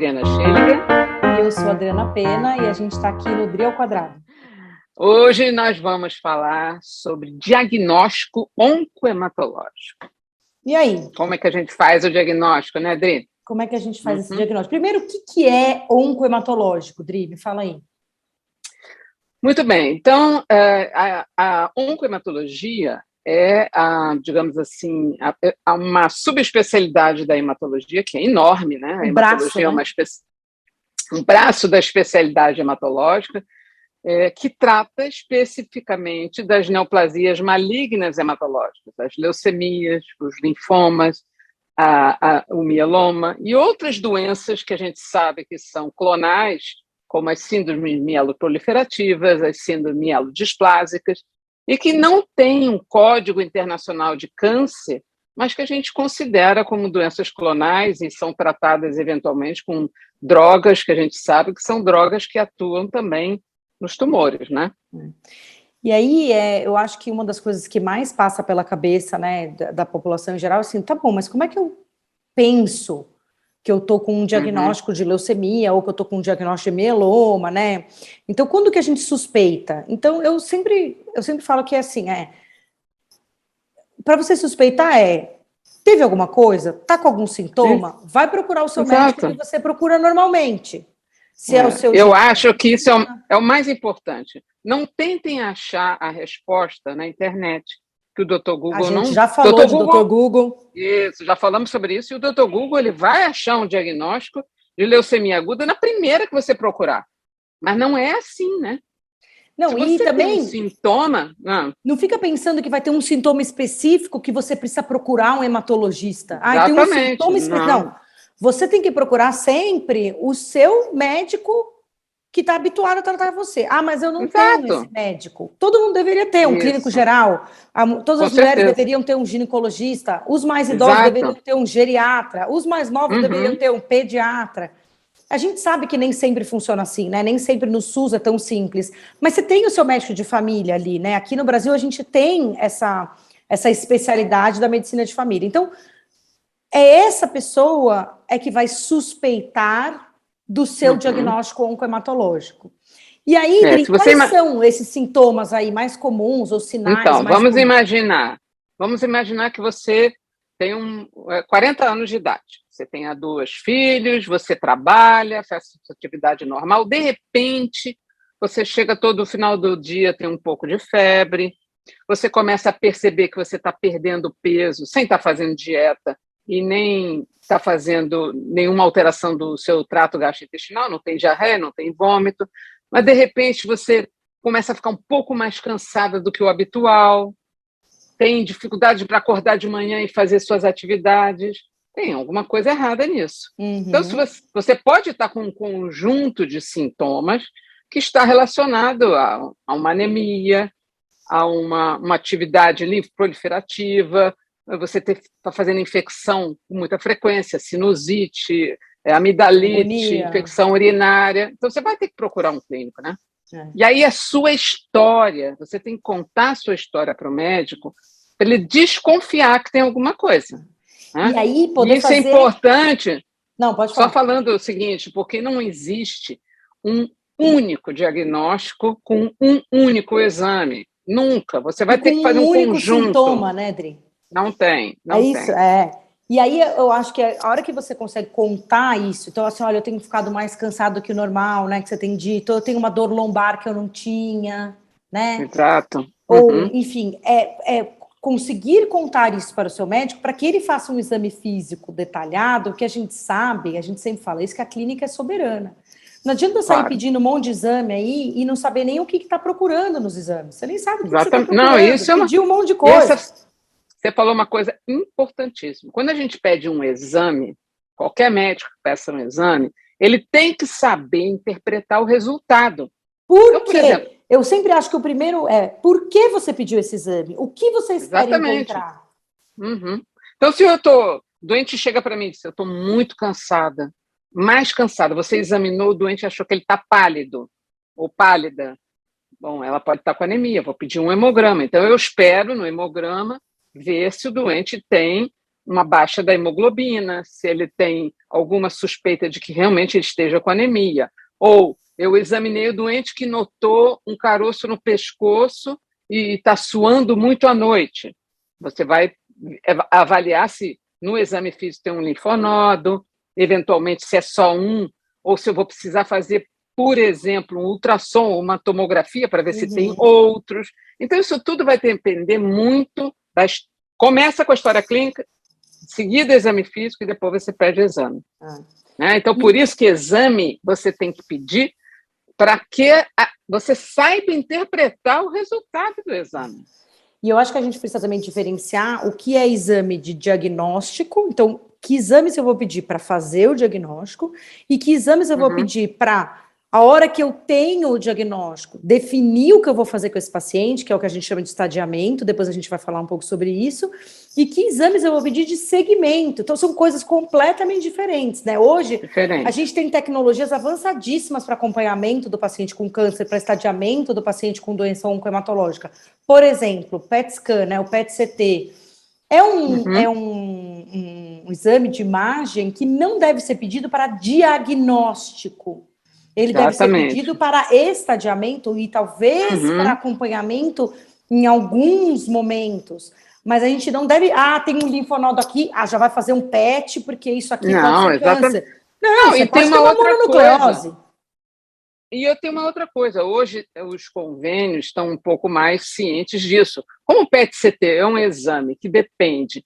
Adriana Schellinger. E eu sou a Adriana Pena e a gente está aqui no Dri ao Quadrado. Hoje nós vamos falar sobre diagnóstico oncohematológico. E aí? Como é que a gente faz o diagnóstico, né, Dri? Como é que a gente faz esse diagnóstico? Primeiro, o que é oncohematológico, Dri? Me fala aí. Muito bem. Então, a oncohematologia é, digamos assim, uma subespecialidade da hematologia, que é enorme, né? A hematologia é um braço da especialidade hematológica, que trata especificamente das neoplasias malignas hematológicas, as leucemias, os linfomas, o mieloma e outras doenças que a gente sabe que são clonais, como as síndromes mieloproliferativas, as síndromes mielodisplásicas, e que não têm um código internacional de câncer, mas que a gente considera como doenças clonais e são tratadas eventualmente com drogas que a gente sabe que são drogas que atuam também nos tumores, né? E aí, eu acho que uma das coisas que mais passa pela cabeça, né, da população em geral, é assim, tá bom, mas como é que eu penso que eu tô com um diagnóstico de leucemia ou que eu tô com um diagnóstico de mieloma, né? Então, quando que a gente suspeita? Então, eu sempre falo que é assim, para você suspeitar teve alguma coisa? Tá com algum sintoma? Vai procurar o seu médico que você procura normalmente. Se é o seu eu acho que isso é o mais importante. Não tentem achar a resposta na internet, que o Dr. Google A gente já falou de Dr. Google. Isso, já falamos sobre isso, e o Dr. Google ele vai achar um diagnóstico de leucemia aguda na primeira que você procurar. Mas não é assim, né? Não, se você e também tem um sintoma... Não fica pensando que vai ter um sintoma específico que você precisa procurar um hematologista. Exatamente. Tem um sintoma específico. Não, você tem que procurar sempre o seu médico que está habituado a tratar você. Mas eu não tenho esse médico. Todo mundo deveria ter um clínico geral. Todas as mulheres deveriam ter um ginecologista. Os mais idosos deveriam ter um geriatra. Os mais novos deveriam ter um pediatra. A gente sabe que nem sempre funciona assim, né? Nem sempre no SUS é tão simples. Mas você tem o seu médico de família ali, né? Aqui no Brasil a gente tem essa especialidade da medicina de família. Então, essa pessoa que vai suspeitar do seu diagnóstico oncohematológico. E aí, Dri, quais são esses sintomas aí mais comuns ou sinais então, mais comuns? Então, vamos imaginar que você tem 40 anos de idade. Você tem 2 filhos, você trabalha, faz sua atividade normal. De repente, você chega todo final do dia, tem um pouco de febre, você começa a perceber que você está perdendo peso sem estar fazendo dieta e nem está fazendo nenhuma alteração do seu trato gastrointestinal, não tem diarreia, não tem vômito, mas de repente você começa a ficar um pouco mais cansada do que o habitual, tem dificuldade para acordar de manhã e fazer suas atividades, tem alguma coisa errada nisso. Então, se você pode estar com um conjunto de sintomas que está relacionado a uma anemia, a uma atividade linfoproliferativa, você está fazendo infecção com muita frequência, sinusite, amidalite, infecção urinária. Então, você vai ter que procurar um clínico, né? E aí a sua história, você tem que contar a sua história para o médico para ele desconfiar que tem alguma coisa. Né? E aí poder isso é importante. Não, pode falar. Só falando o seguinte, porque não existe um único diagnóstico com um único exame. Nunca. Você vai ter que fazer um único conjunto. Sintoma, né, Dri? Não tem. Isso. E aí eu acho que a hora que você consegue contar isso, então assim, olha, eu tenho ficado mais cansado do que o normal, né, que você tem dito, eu tenho uma dor lombar que eu não tinha, né? Exato. Ou, enfim, conseguir contar isso para o seu médico para que ele faça um exame físico detalhado, que a gente sabe, a gente sempre fala isso, que a clínica é soberana. Não adianta sair pedindo um monte de exame aí e não saber nem o que está procurando nos exames. Você nem sabe o que você está procurando. Não, isso pediu um monte de coisa. Você falou uma coisa importantíssima. Quando a gente pede um exame, qualquer médico que peça um exame, ele tem que saber interpretar o resultado. Por quê? Eu sempre acho que o primeiro por que você pediu esse exame? O que você espera encontrar? Então, se eu estou... doente chega para mim e diz, eu estou muito cansada, mais cansada. Você examinou o doente e achou que ele está pálido ou pálida. Bom, ela pode estar com anemia, vou pedir um hemograma. Então, eu espero no hemograma ver se o doente tem uma baixa da hemoglobina, se ele tem alguma suspeita de que realmente ele esteja com anemia. Ou eu examinei o doente que notou um caroço no pescoço e está suando muito à noite. Você vai avaliar se no exame físico tem um linfonodo, eventualmente se é só um, ou se eu vou precisar fazer, por exemplo, um ultrassom ou uma tomografia para ver se tem outros. Então, isso tudo vai depender muito das... Começa com a história clínica, seguida exame físico e depois você pede exame. Né? Então, por isso que exame você tem que pedir para que você saiba interpretar o resultado do exame. E eu acho que a gente precisa também diferenciar o que é exame de diagnóstico. Então, que exames eu vou pedir para fazer o diagnóstico e que exames eu vou pedir para, a hora que eu tenho o diagnóstico, definir o que eu vou fazer com esse paciente, que é o que a gente chama de estadiamento, depois a gente vai falar um pouco sobre isso, e que exames eu vou pedir de segmento. Então, são coisas completamente diferentes, né? Hoje, a gente tem tecnologias avançadíssimas para acompanhamento do paciente com câncer, para estadiamento do paciente com doença oncohematológica. Por exemplo, PET scan, né? O PET-CT. É um exame de imagem que não deve ser pedido para diagnóstico. Ele deve ser pedido para estadiamento e talvez para acompanhamento em alguns momentos. Mas a gente não deve... tem um linfonodo aqui, já vai fazer um PET, porque isso aqui pode ser câncer. Não, você pode ter uma mononucleose. E eu tenho uma outra coisa. Hoje, os convênios estão um pouco mais cientes disso. Como o PET-CT é um exame que depende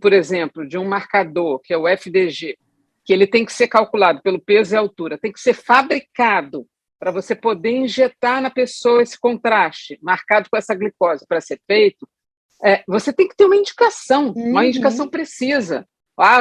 por exemplo, de um marcador, que é o FDG, que ele tem que ser calculado pelo peso e altura, tem que ser fabricado para você poder injetar na pessoa esse contraste, marcado com essa glicose para ser feito, você tem que ter uma indicação precisa.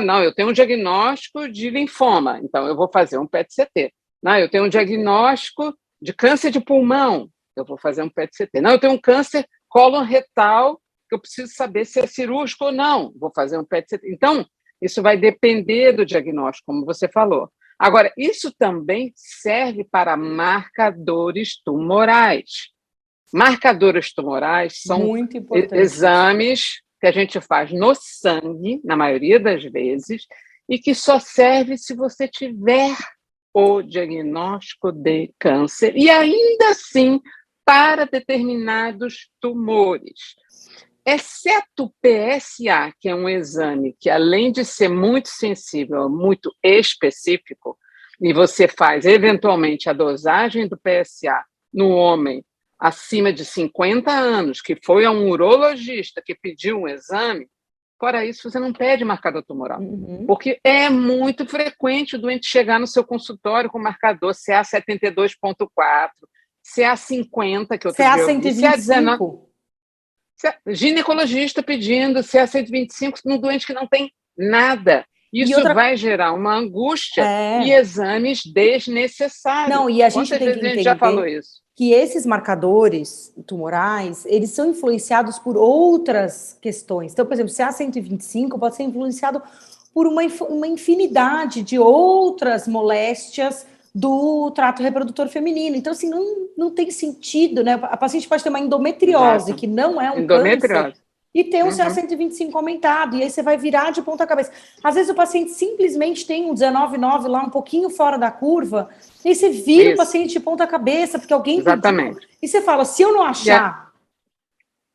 Não, eu tenho um diagnóstico de linfoma, então eu vou fazer um PET-CT. Não, eu tenho um diagnóstico de câncer de pulmão, eu vou fazer um PET-CT. Não, eu tenho um câncer cólon-retal, que eu preciso saber se é cirúrgico ou não, vou fazer um PET-CT. Então, isso vai depender do diagnóstico, como você falou. Agora, isso também serve para marcadores tumorais. Marcadores tumorais são exames que a gente faz no sangue, na maioria das vezes, e que só serve se você tiver o diagnóstico de câncer, e ainda assim para determinados tumores. Exceto o PSA, que é um exame que, além de ser muito sensível, muito específico, e você faz, eventualmente, a dosagem do PSA no homem acima de 50 anos, que foi a um urologista que pediu um exame, fora isso, você não pede marcador tumoral. Porque é muito frequente o doente chegar no seu consultório com marcador CA72.4, CA50, que eu CA125. Ginecologista pedindo CA125 num doente que não tem nada. Isso vai gerar uma angústia e exames desnecessários. Não, e a gente Quantas tem vezes que a gente já falou isso? Que esses marcadores tumorais, eles são influenciados por outras questões. Então, por exemplo, CA125 pode ser influenciado por uma infinidade de outras moléstias do trato reprodutor feminino. Então, assim, não tem sentido, né? A paciente pode ter uma endometriose, que não é um câncer, e ter um CA125 aumentado, e aí você vai virar de ponta cabeça. Às vezes o paciente simplesmente tem um 19,9 lá, um pouquinho fora da curva, e aí você vira o paciente de ponta cabeça, porque alguém pediu. E você fala, se eu não achar...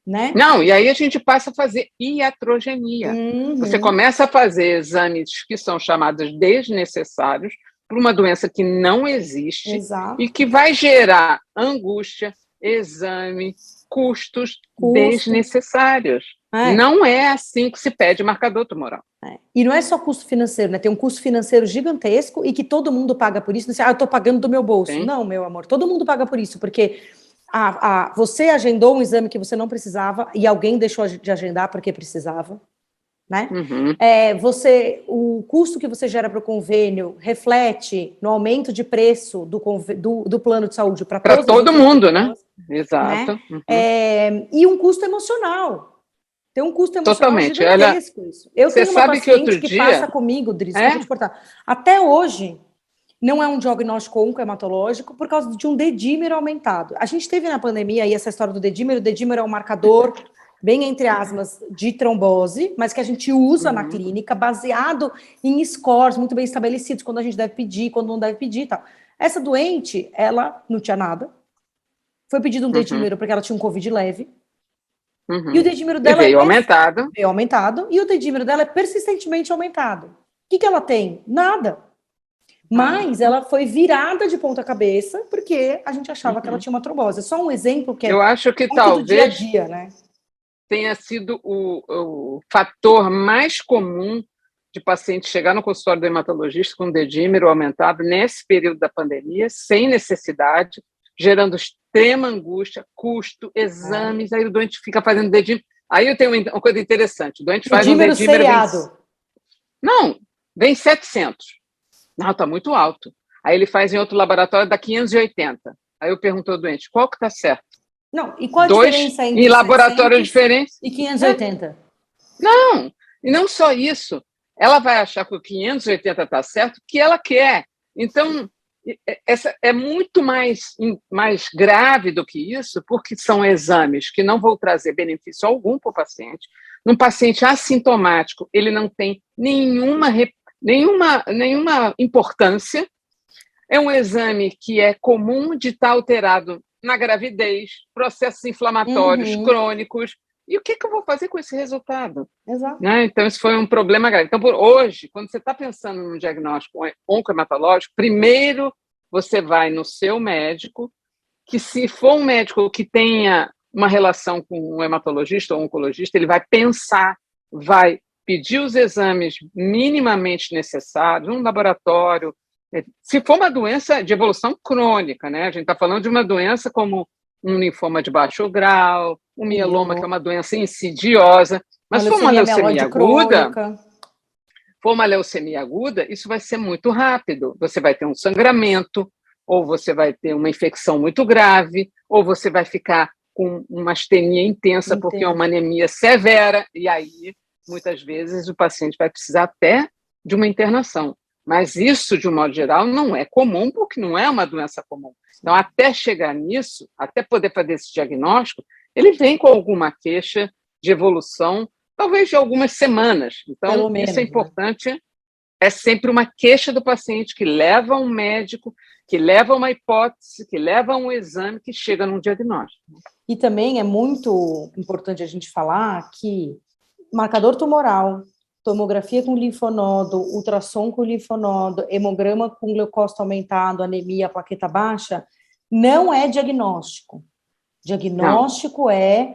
Né? Não, e aí a gente passa a fazer iatrogenia. Você começa a fazer exames que são chamados desnecessários, para uma doença que não existe e que vai gerar angústia, exame, custos desnecessários. Não é assim que se pede marcador tumoral. E não é só custo financeiro, né? Tem um custo financeiro gigantesco e que todo mundo paga por isso. Não sei, eu estou pagando do meu bolso. Sim. Não, meu amor, todo mundo paga por isso, porque você agendou um exame que você não precisava e alguém deixou de agendar porque precisava. Né? O custo que você gera para o convênio reflete no aumento de preço do plano de saúde para todo mundo, né? Exato. Né? E um custo emocional. Tem um custo emocional gigantesco isso. Eu tenho uma paciente que passa comigo, Dris, vou te cortar. Até hoje, não é um diagnóstico oncohematológico por causa de um dedímero aumentado. A gente teve na pandemia aí essa história do dedímero. O dedímero é um marcador bem entre aspas, de trombose, mas que a gente usa na clínica, baseado em scores muito bem estabelecidos, quando a gente deve pedir, quando não deve pedir e tal. Essa doente, ela não tinha nada, foi pedido um dedímero porque ela tinha um Covid leve, e o dedímero dela veio aumentado. Veio aumentado, e o dedímero dela é persistentemente aumentado. O que ela tem? Nada. Mas ela foi virada de ponta cabeça porque a gente achava que ela tinha uma trombose. Só um exemplo que é Eu acho que muito talvez do dia a dia, né? Tenha sido o fator mais comum de paciente chegar no consultório do hematologista com dedímero aumentado nesse período da pandemia, sem necessidade, gerando extrema angústia, custo, exames, aí o doente fica fazendo dedímero. Aí eu tenho uma coisa interessante, o doente faz um dedímero... seriado. Vem 700. Não, está muito alto. Aí ele faz em outro laboratório, dá 580. Aí eu pergunto ao doente, qual que está certo? Não, e qual a diferença entre em laboratórios diferentes e 580? Não, e não só isso. Ela vai achar que o 580 está certo, que ela quer. Então, essa é muito mais grave do que isso, porque são exames que não vão trazer benefício algum para o paciente. Num paciente assintomático, ele não tem nenhuma importância. É um exame que é comum de estar alterado na gravidez, processos inflamatórios crônicos. E o que eu vou fazer com esse resultado? Exato. Né? Então, isso foi um problema grave. Então, por hoje, quando você está pensando num diagnóstico oncohematológico, primeiro você vai no seu médico, que se for um médico que tenha uma relação com um hematologista ou um oncologista, ele vai pensar, vai pedir os exames minimamente necessários, um laboratório. Se for uma doença de evolução crônica, né? A gente está falando de uma doença como um linfoma de baixo grau, um mieloma, que é uma doença insidiosa, mas se for uma leucemia aguda, isso vai ser muito rápido. Você vai ter um sangramento, ou você vai ter uma infecção muito grave, ou você vai ficar com uma astenia intensa, porque é uma anemia severa, e aí, muitas vezes, o paciente vai precisar até de uma internação. Mas isso, de um modo geral, não é comum, porque não é uma doença comum. Então, até chegar nisso, até poder fazer esse diagnóstico, ele vem com alguma queixa de evolução, talvez de algumas semanas. Então, isso é importante. Né? É sempre uma queixa do paciente que leva a um médico, que leva a uma hipótese, que leva a um exame, que chega num diagnóstico. E também é muito importante a gente falar que marcador tumoral, tomografia com linfonodo, ultrassom com linfonodo, hemograma com glucósito aumentado, anemia, plaqueta baixa, não é diagnóstico. Diagnóstico é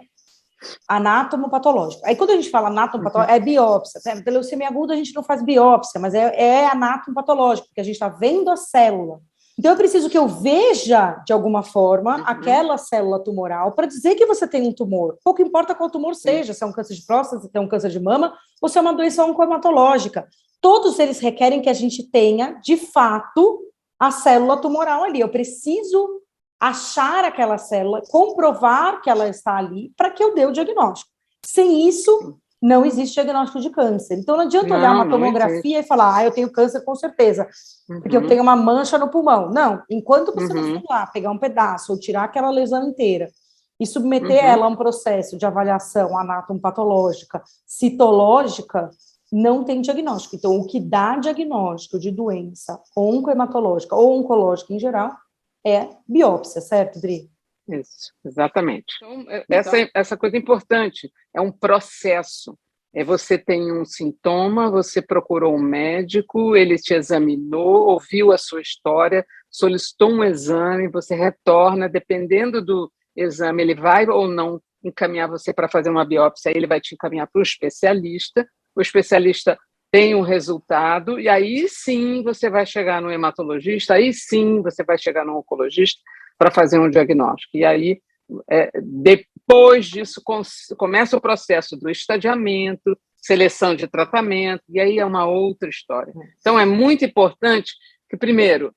anatomopatológico. Aí, quando a gente fala anatomopatológico, é biópsia. Da leucemia aguda, a gente não faz biópsia, mas é anatomopatológico, porque a gente está vendo a célula. Então, eu preciso que eu veja, de alguma forma, aquela célula tumoral para dizer que você tem um tumor. Pouco importa qual tumor seja, se é um câncer de próstata, se é um câncer de mama, ou se é uma doença oncohematológica. Todos eles requerem que a gente tenha, de fato, a célula tumoral ali. Eu preciso achar aquela célula, comprovar que ela está ali, para que eu dê o diagnóstico. Sem isso, não existe diagnóstico de câncer. Então, não adianta olhar uma tomografia e falar, eu tenho câncer com certeza, porque eu tenho uma mancha no pulmão. Não, enquanto você não for lá, pegar um pedaço ou tirar aquela lesão inteira e submeter ela a um processo de avaliação anatomopatológica, citológica, não tem diagnóstico. Então, o que dá diagnóstico de doença oncohematológica ou oncológica em geral é biópsia, certo, Dri? Isso, exatamente. Então, essa coisa importante é um processo. Você tem um sintoma, você procurou um médico, ele te examinou, ouviu a sua história, solicitou um exame, você retorna, dependendo do exame, ele vai ou não encaminhar você para fazer uma biópsia, ele vai te encaminhar para o especialista tem um resultado, e aí sim você vai chegar no hematologista, aí sim você vai chegar no oncologista para fazer um diagnóstico. E aí, depois disso, começa o processo do estadiamento, seleção de tratamento, e aí é uma outra história. Então, é muito importante que, primeiro,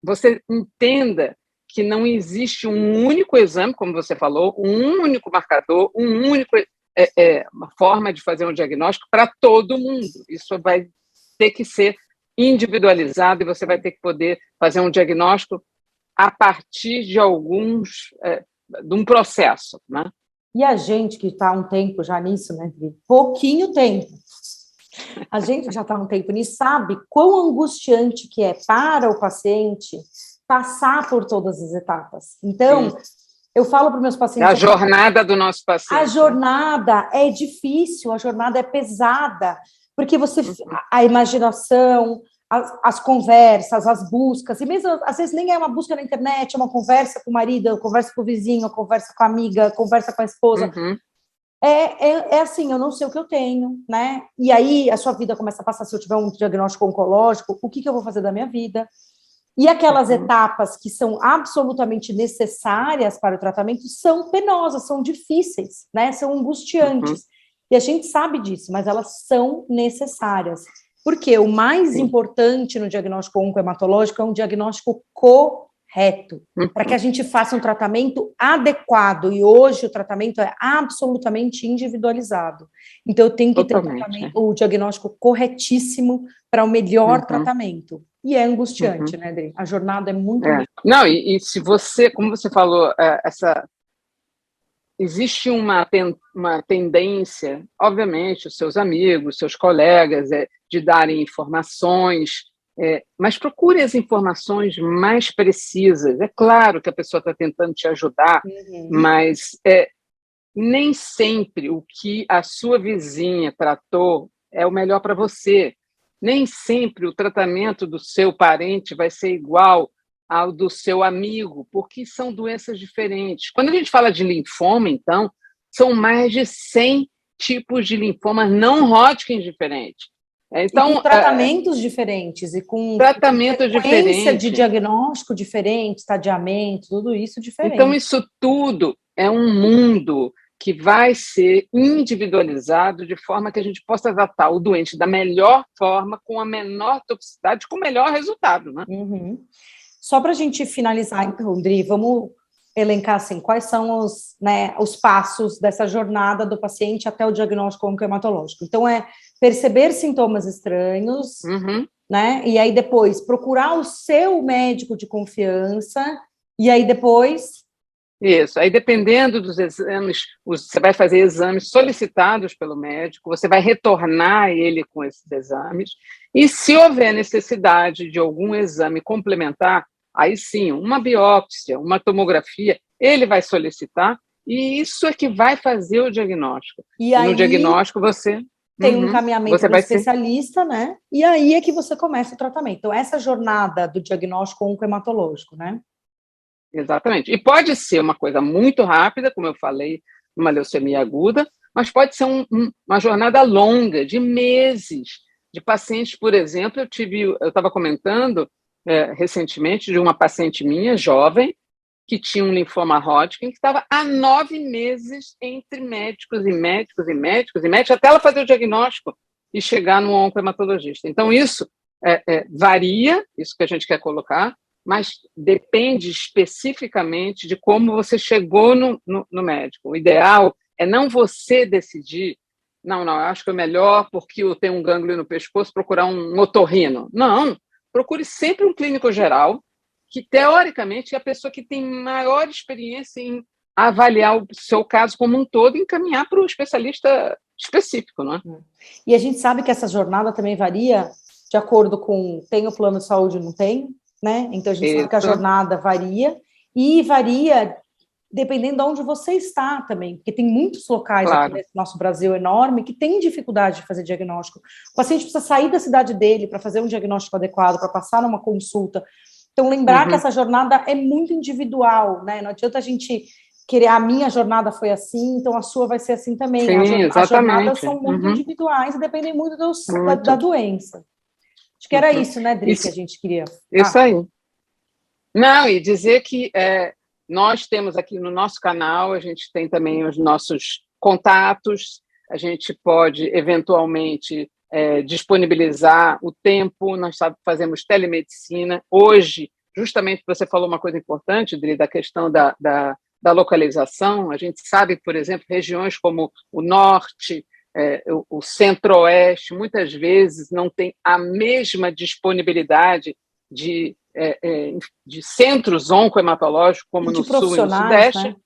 você entenda que não existe um único exame, como você falou, um único marcador, uma forma de fazer um diagnóstico para todo mundo. Isso vai ter que ser individualizado e você vai ter que poder fazer um diagnóstico a partir de de um processo, né? E a gente que está há um tempo já nisso, né, Dri? Pouquinho tempo. A gente já está há um tempo nisso, sabe quão angustiante que é para o paciente passar por todas as etapas. Então, eu falo para os meus pacientes... A jornada do nosso paciente. A jornada é difícil, a jornada é pesada, porque a imaginação, as conversas, as buscas, e mesmo às vezes nem é uma busca na internet, é uma conversa com o marido, uma conversa com o vizinho, uma conversa com a amiga, conversa com a esposa. É assim, eu não sei o que eu tenho, né? E aí a sua vida começa a passar, se eu tiver um diagnóstico oncológico, o que eu vou fazer da minha vida? E aquelas etapas que são absolutamente necessárias para o tratamento são penosas, são difíceis, né? São angustiantes. E a gente sabe disso, mas elas são necessárias. Porque o mais importante no diagnóstico oncohematológico é um diagnóstico correto, para que a gente faça um tratamento adequado. E hoje o tratamento é absolutamente individualizado. Então, eu tenho que ter o diagnóstico corretíssimo para o melhor tratamento. E é angustiante, né, Adri? A jornada é muito... Não, e se você, como você falou, existe uma tendência, obviamente, os seus amigos, seus colegas, de darem informações, mas procure as informações mais precisas. É claro que a pessoa está tentando te ajudar, mas nem sempre o que a sua vizinha tratou é o melhor para você. Nem sempre o tratamento do seu parente vai ser igual ao do seu amigo, porque são doenças diferentes. Quando a gente fala de linfoma, então, são mais de 100 tipos de linfomas não Hodgkin diferentes. Então, e com tratamentos diferentes, e com tratamentos diferentes, de diagnóstico diferente, estadiamento, tudo isso diferente. Então, isso tudo é um mundo que vai ser individualizado de forma que a gente possa tratar o doente da melhor forma, com a menor toxicidade, com o melhor resultado, né? Só para a gente finalizar, então, Dri, vamos elencar assim, quais são os passos dessa jornada do paciente até o diagnóstico oncohematológico. Então, perceber sintomas estranhos, né? E aí depois procurar o seu médico de confiança, e aí depois... Isso, aí dependendo dos exames, você vai fazer exames solicitados pelo médico, você vai retornar ele com esses exames, e se houver necessidade de algum exame complementar, aí sim, uma biópsia, uma tomografia, ele vai solicitar, e isso é que vai fazer o diagnóstico. E aí, no diagnóstico você... tem um encaminhamento do especialista, né? E aí é que você começa o tratamento. Então, essa jornada do diagnóstico oncohematológico, né? Exatamente. E pode ser uma coisa muito rápida, como eu falei, uma leucemia aguda, mas pode ser uma jornada longa, de meses, de pacientes, por exemplo, eu estava comentando recentemente de uma paciente minha, jovem, que tinha um linfoma Hodgkin, que estava há 9 meses entre médicos e médicos e médicos e médicos, até ela fazer o diagnóstico e chegar no oncohematologista. Então, isso varia, isso que a gente quer colocar, mas depende especificamente de como você chegou no médico. O ideal é não você decidir, não, eu acho que é melhor porque eu tenho um gânglio no pescoço procurar um otorrino. Não, procure sempre um clínico geral, que teoricamente é a pessoa que tem maior experiência em avaliar o seu caso como um todo e encaminhar para o especialista específico, não é? E a gente sabe que essa jornada também varia de acordo com tem o plano de saúde ou não tem, né? Então, a gente sabe que a jornada varia, e varia dependendo de onde você está também, porque tem muitos locais aqui nesse nosso Brasil enorme que tem dificuldade de fazer diagnóstico. O paciente precisa sair da cidade dele para fazer um diagnóstico adequado, para passar numa consulta. Então, lembrar que essa jornada é muito individual, né? Não adianta a gente querer, a minha jornada foi assim, então a sua vai ser assim também. Sim, as jornadas são muito individuais e dependem muito da doença. Acho que era isso, né, Dri, que a gente queria. Isso aí. Não, e dizer que nós temos aqui no nosso canal, a gente tem também os nossos contatos, a gente pode, eventualmente, disponibilizar o tempo, nós fazemos telemedicina. Hoje, justamente, você falou uma coisa importante, Dri, da questão da localização. A gente sabe, por exemplo, regiões como o norte, o centro-oeste, muitas vezes não tem a mesma disponibilidade de centros oncohematológicos como no sul e no sudeste. Né?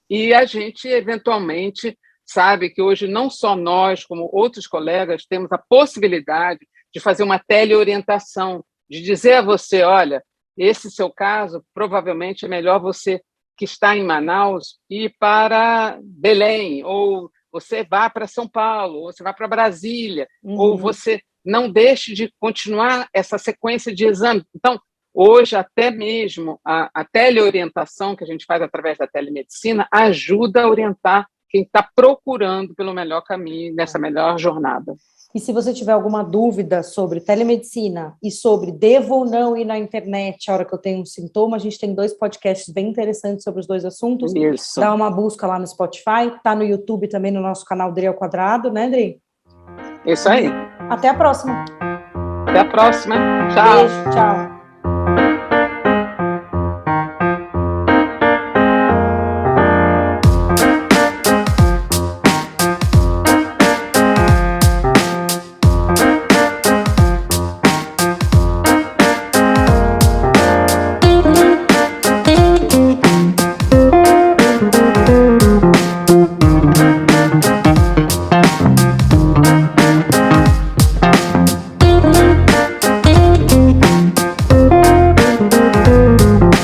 e a gente, eventualmente, sabe que hoje não só nós, como outros colegas, temos a possibilidade de fazer uma teleorientação, de dizer a você, olha, esse seu caso, provavelmente é melhor você que está em Manaus ir para Belém, ou você vá para São Paulo, ou você vá para Brasília, ou você não deixe de continuar essa sequência de exames. Então, hoje, até mesmo a teleorientação que a gente faz através da telemedicina ajuda a orientar quem está procurando pelo melhor caminho nessa melhor jornada. E se você tiver alguma dúvida sobre telemedicina e sobre devo ou não ir na internet a hora que eu tenho um sintoma, a gente tem 2 podcasts bem interessantes sobre os 2 assuntos. Isso. Dá uma busca lá no Spotify, tá no YouTube também, no nosso canal Dri ao Quadrado, né, Dri? Isso aí. Até a próxima. Até a próxima. Tchau. Beijo, tchau.